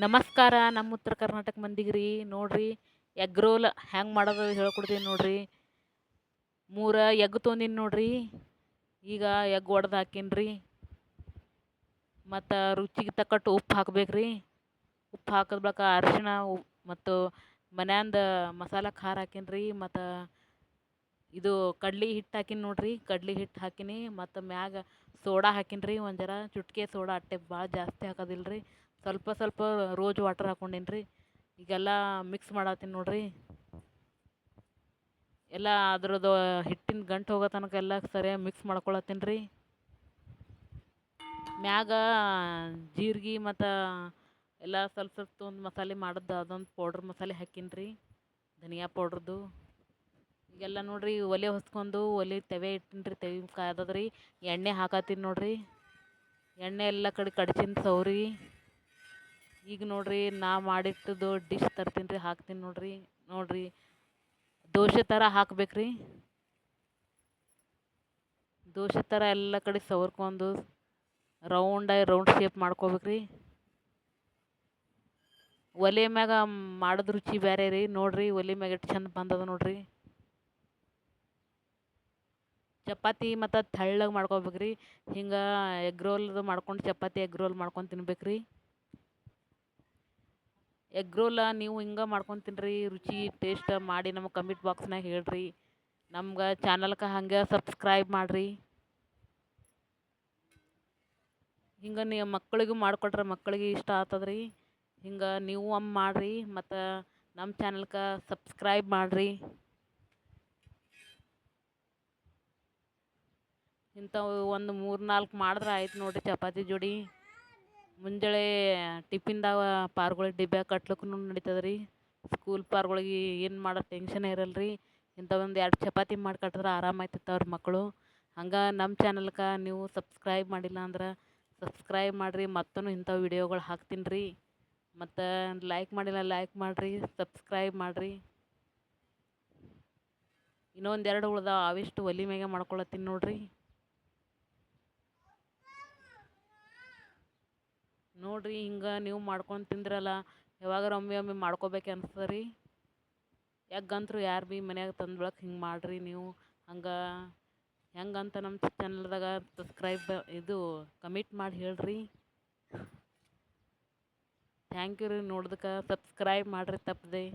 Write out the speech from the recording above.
ನಮಸ್ಕಾರ ನಮ್ಮ ಉತ್ತರ ಕರ್ನಾಟಕ ಮಂದಿಗೆ ರೀ ನೋಡ್ರಿ ಎಗ್ ರೋಲ್ ಹೆಂಗೆ ಮಾಡೋದು ಹೇಳ್ಕೊಡ್ತೀನಿ ನೋಡ್ರಿ. 3 ಎಗ್ ತೊಗೊಂಡಿನಿ ನೋಡ್ರಿ. ಈಗ ಎಗ್ ಒಡೆದು ಹಾಕೀನಿ ರೀ. ಮತ್ತು ರುಚಿಗೆ ತಕ್ಕಟ್ಟು ಉಪ್ಪು ಹಾಕ್ಬೇಕ್ರಿ. ಉಪ್ಪು ಹಾಕಿದ ಬಳಿಕ ಅರಿಶಿಣ ಮತ್ತು ಮನ್ಯಾಂದ ಮಸಾಲೆ ಖಾರ ಹಾಕೀನಿ ರೀ. ಮತ್ತು ಇದು ಕಡ್ಲಿ ಹಿಟ್ಟು ಹಾಕೀನಿ ನೋಡ್ರಿ. ಕಡ್ಲಿ ಹಿಟ್ಟು ಹಾಕೀನಿ ಮತ್ತು ಮ್ಯಾಗ ಸೋಡಾ ಹಾಕೀನಿ ರೀ. ಒಂದು ಜರ ಚುಟ್ಕೆ ಸೋಡಾ ಅಟ್ಟೆ, ಭಾಳ ಜಾಸ್ತಿ ಹಾಕೋದಿಲ್ಲ ರೀ. ಸ್ವಲ್ಪ ಸ್ವಲ್ಪ ರೋಜ್ ವಾಟರ್ ಹಾಕ್ಕೊಂಡೀನಿ ರೀ. ಈಗೆಲ್ಲ ಮಿಕ್ಸ್ ಮಾಡತ್ತೀನಿ ನೋಡ್ರಿ. ಎಲ್ಲ ಅದ್ರದ್ದು ಹಿಟ್ಟಿನ ಗಂಟು ಹೋಗೋ ತನಕ ಎಲ್ಲ ಸರಿಯಾಗಿ ಮಿಕ್ಸ್ ಮಾಡ್ಕೊಳತ್ತೀನಿ ರೀ. ಮ್ಯಾಗ ಜೀರಿಗೆ ಮತ್ತು ಎಲ್ಲ ಸ್ವಲ್ಪ ಸ್ವಲ್ಪ ತೊಗೊಂಡು ಮಸಾಲೆ ಮಾಡೋದು ಅದೊಂದು ಪೌಡ್ರ್ ಮಸಾಲೆ ಹಾಕೀನಿ ರೀ, ಧನಿಯಾ ಪೌಡ್ರದ್ದು. ಈಗೆಲ್ಲ ನೋಡ್ರಿ ಒಲೆ ಹೊಸ್ಕೊಂಡು ಒಲೆ ತವೆ ಇಟ್ಟೀನಿ ರೀ. ತವೆ ಕಾಯ್ದದ ರೀ. ಎಣ್ಣೆ ಹಾಕತ್ತೀನಿ ನೋಡ್ರಿ. ಎಣ್ಣೆ ಎಲ್ಲ ಕಡೆ ಕಡ್ಚಿನ ಸೌರಿ. ಈಗ ನೋಡ್ರಿ ನಾ ಮಾಡಿಟ್ಟದು ಡಿಶ್ ತರ್ತೀನಿ ರೀ, ಹಾಕ್ತೀನಿ ನೋಡ್ರಿ. ನೋಡ್ರಿ ದೋಸೆ ಥರ ಹಾಕ್ಬೇಕ್ರಿ. ದೋಸೆ ಥರ ಎಲ್ಲ ಕಡೆ ಸವರ್ಕೊಂಡು ರೌಂಡ್ ಶೇಪ್ ಮಾಡ್ಕೋಬೇಕ್ರಿ. ಒಲೆ ಮ್ಯಾಗ ಮಾಡೋದು ರುಚಿ ಬೇರೆ ರೀ. ನೋಡ್ರಿ ಒಲೆ ಮ್ಯಾಗ ಎಷ್ಟು ಚಂದ ಬಂದದ ನೋಡ್ರಿ. ಚಪಾತಿ ಮತ್ತು ತೆಳ್ಳಗೆ ಮಾಡ್ಕೋಬೇಕ್ರಿ. ಹಿಂಗೆ ಎಗ್ ರೋಲ್ದು ಮಾಡ್ಕೊಂಡು ಚಪಾತಿ ಎಗ್ ರೋಲ್ ಮಾಡ್ಕೊಂಡು ತಿನ್ಬೇಕ್ರಿ. ಎಗ್ ರೋಲ ನೀವು ಹಿಂಗೆ ಮಾಡ್ಕೊಂಡು ತಿನ್ನಿರಿ, ರುಚಿ ಟೇಸ್ಟ್ ಮಾಡಿ ನಮಗೆ ಕಮೆಂಟ್ ಬಾಕ್ಸ್ನಾಗ ಹೇಳ್ರಿ. ನಮ್ಗೆ ಚಾನಲ್ಗೆ ಹಾಗೆ ಸಬ್ಸ್ಕ್ರೈಬ್ ಮಾಡಿರಿ. ಹಿಂಗೆ ನೀವು ಮಕ್ಕಳಿಗೂ ಮಾಡಿಕೊಟ್ರೆ ಮಕ್ಕಳಿಗೆ ಇಷ್ಟ ಆಗ್ತದ್ರಿ. ಹಿಂಗೆ ನೀವು ಒಮ್ಮೆ ಮಾಡಿರಿ ಮತ್ತು ನಮ್ಮ ಚಾನಲ್ಗೆ ಸಬ್ಸ್ಕ್ರೈಬ್ ಮಾಡಿರಿ. ಇಂಥವು ಒಂದು 3-4 ಮಾಡಿದ್ರೆ ಆಯ್ತು ನೋಡಿರಿ ಚಪಾತಿ ಜೋಡಿ. ಮುಂಜಾನೆ ಟಿಫಿನ್ದಾಗ ಪಾರ್ಗಳಿಗೆ ಡಿಬ್ಯಾಗ ಕಟ್ಲಿಕ್ಕೂ ನಡೀತದೆ ರೀ. ಸ್ಕೂಲ್ ಪಾರ್ಗಳಿಗೆ ಏನು ಮಾಡೋ ಟೆನ್ಷನೇ ಇರಲ್ಲ ರೀ. ಇಂಥ ಒಂದು 2 ಚಪಾತಿ ಮಾಡಿ ಕಟ್ಟಿದ್ರೆ ಆರಾಮಾಯ್ತದೆ ಅವ್ರ ಮಕ್ಕಳು. ಹಂಗೆ ನಮ್ಮ ಚಾನಲ್ಗೆ ನೀವು ಸಬ್ಸ್ಕ್ರೈಬ್ ಮಾಡಿಲ್ಲ ಅಂದ್ರೆ ಸಬ್ಸ್ಕ್ರೈಬ್ ಮಾಡಿರಿ. ಮತ್ತೂ ಇಂಥ ವಿಡಿಯೋಗಳು ಹಾಕ್ತೀನಿ ರೀ. ಮತ್ತು ಲೈಕ್ ಮಾಡಿಲ್ಲ ಲೈಕ್ ಮಾಡಿರಿ, ಸಬ್ಸ್ಕ್ರೈಬ್ ಮಾಡಿರಿ. ಇನ್ನೊಂದು 2 ಉಳ್ದಾವ, ಅವಿಷ್ಟು ಒಲೆ ಮ್ಯಾಗೆ ಮಾಡ್ಕೊಳತ್ತೀನಿ ನೋಡ್ರಿ. ನೋಡ್ರಿ ಹಿಂಗೆ ನೀವು ಮಾಡ್ಕೊಂಡು ತಿಂದ್ರಲ್ಲ, ಯಾವಾಗಾರ ಒಮ್ಮೆ ಮಾಡ್ಕೋಬೇಕು ಅನ್ಸ್ತದೆ ರೀ. ಎಗ್ಗಂತೂ ಯಾರು ಭೀ ಮನ್ಯಾಗ ತಂದ ಬಳಕ ಹಿಂಗೆ ಮಾಡಿರಿ ನೀವು. ಹಂಗೆ ಹೆಂಗಂತ ನಮ್ಮ ಚಾನಲ್ದಾಗ ಸಬ್ಸ್ಕ್ರೈಬ್ ಇದು ಕಮೆಂಟ್ ಮಾಡಿ ಹೇಳ್ರಿ. ಥ್ಯಾಂಕ್ ಯು ರೀ ನೋಡೋದಕ್ಕೆ. ಸಬ್ಸ್ಕ್ರೈಬ್ ಮಾಡಿರಿ ತಪ್ಪದೆ.